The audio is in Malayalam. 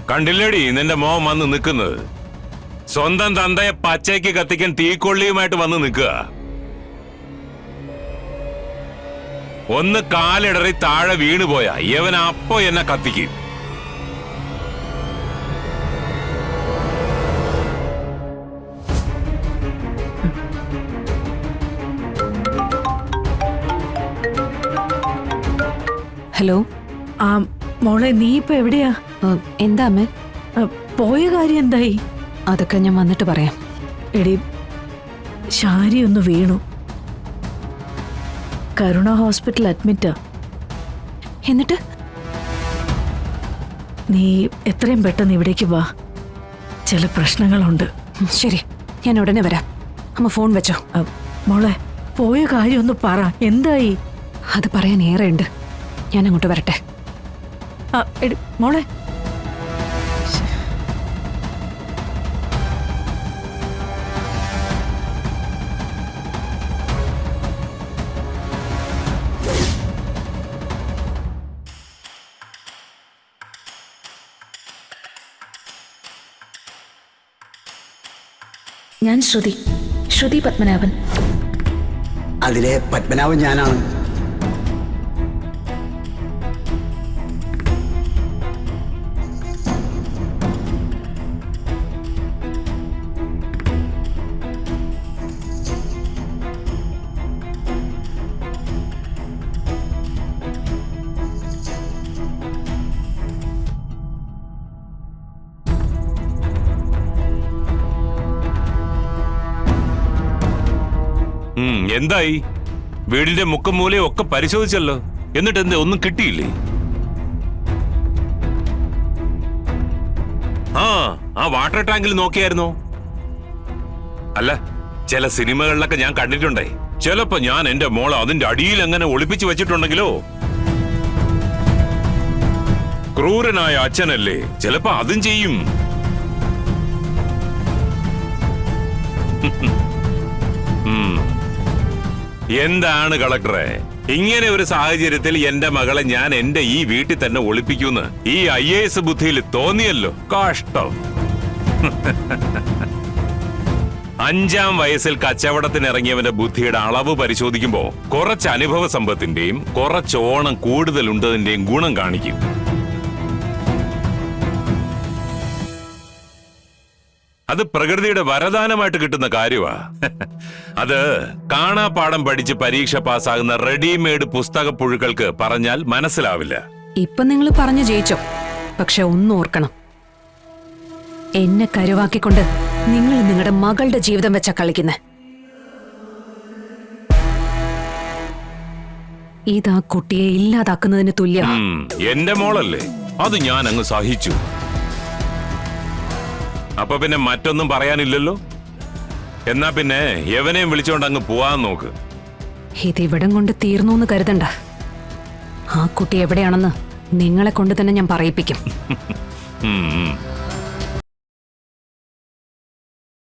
കണ്ടില്ലേടി നിന്റെ മോൻ വന്ന് നിൽക്കുന്നത്? സ്വന്തം തന്തയെ പച്ചയ്ക്ക് കത്തിക്കാൻ തീക്കൊള്ളിയുമായിട്ട് വന്ന് നിൽക്കുക. ഒന്ന് കാലിടറി താഴെ വീണുപോയാ ഇവൻ അപ്പോ എന്നെ കത്തിക്കും. ഹലോ. ആ മോളെ, നീ ഇപ്പൊ എവിടെയാ? എന്താ അമ്മേ? പോയ കാര്യം എന്തായി? അതൊക്കെ ഞാൻ വന്നിട്ട് പറയാം. എടി, ശാരി ഒന്ന് വീണു. കരുണ ഹോസ്പിറ്റൽ അഡ്മിറ്റാ. എന്നിട്ട് നീ എത്രയും പെട്ടെന്ന് ഇവിടേക്ക് വാ, ചില പ്രശ്നങ്ങളുണ്ട്. ശരി, ഞാൻ ഉടനെ വരാം. അമ്മ ഫോൺ വെച്ചോ. മോളെ, പോയ കാര്യം ഒന്ന് പറ, എന്തായി? അത് പറയാൻ ഏറെ ഉണ്ട്. ഞാൻ അങ്ങോട്ട് വരട്ടെ. എടി മോളെ. ഞാൻ ശ്രുതി പത്മനാഭൻ. അതിലെ പത്മനാഭൻ ഞാനാണ്. എന്തായി? വീടിന്റെ മുക്കും മൂലയും ഒക്കെ പരിശോധിച്ചല്ലോ, എന്നിട്ട് എന്താ ഒന്നും കിട്ടിയില്ലേ? ആ വാട്ടർ ടാങ്കിൽ നോക്കിയായിരുന്നോ? അല്ല, ചില സിനിമകളിലൊക്കെ ഞാൻ കണ്ടിട്ടുണ്ടേ, ചിലപ്പോ ഞാൻ എന്റെ മോളെ അതിന്റെ അടിയിൽ അങ്ങനെ ഒളിപ്പിച്ചു വെച്ചിട്ടുണ്ടെങ്കിലോ. ക്രൂരനായ അച്ഛനല്ലേ, ചിലപ്പോ അതും ചെയ്യും. എന്താണ് കളക്ടറെ, ഇങ്ങനെ ഒരു സാഹചര്യത്തിൽ എന്റെ മകളെ ഞാൻ എന്റെ ഈ വീട്ടിൽ തന്നെ ഒളിപ്പിക്കൂന്ന് ഈ IAS ബുദ്ധിയിൽ തോന്നിയല്ലോ. കഷ്ടം. 5-ാം വയസ്സിൽ കച്ചവടത്തിന് ഇറങ്ങിയവന്റെ ബുദ്ധിയുടെ അളവ് പരിശോധിക്കുമ്പോ കുറച്ച് അനുഭവ സമ്പത്തിന്റെയും കുറച്ചോണം കൂടുതലുണ്ടതിന്റെയും ഗുണം കാണിക്കും. അത് പ്രകൃതിയുടെ വരദാനമായിട്ട് കിട്ടുന്ന കാര്യമാ. അത് കാണാപ്പാഠം പഠിച്ച് പരീക്ഷ പാസ്സാകുന്ന റെഡിമെയ്ഡ് പുസ്തക പുഴുക്കൾക്ക് പറഞ്ഞാൽ മനസ്സിലാവില്ല. ഇപ്പൊ നിങ്ങൾ പറഞ്ഞു ജയിച്ചോ, പക്ഷെ ഒന്നും ഓർക്കണം, എന്നെ കരുവാക്കിക്കൊണ്ട് നിങ്ങൾ നിങ്ങളുടെ മകളുടെ ജീവിതം വെച്ചാ കളിക്കുന്നെ. ഇതാ കുട്ടിയെ ഇല്ലാതാക്കുന്നതിന് തുല്യമാണ്. എന്റെ മോളല്ലേ, അത് ഞാൻ അങ്ങ് സഹിച്ചു. അപ്പൊ പിന്നെ മറ്റൊന്നും പറയാനില്ലല്ലോ. എന്നാ പിന്നെ എവനെയും വിളിച്ചോണ്ട് അങ്ങ് പോവാൻ നോക്ക്. ഇതിവിടം കൊണ്ട് തീർന്നു എന്ന് കരുതണ്ട. ആ കുട്ടി എവിടെയാണെന്ന് നിങ്ങളെ കൊണ്ട് തന്നെ ഞാൻ പറയിപ്പിക്കും.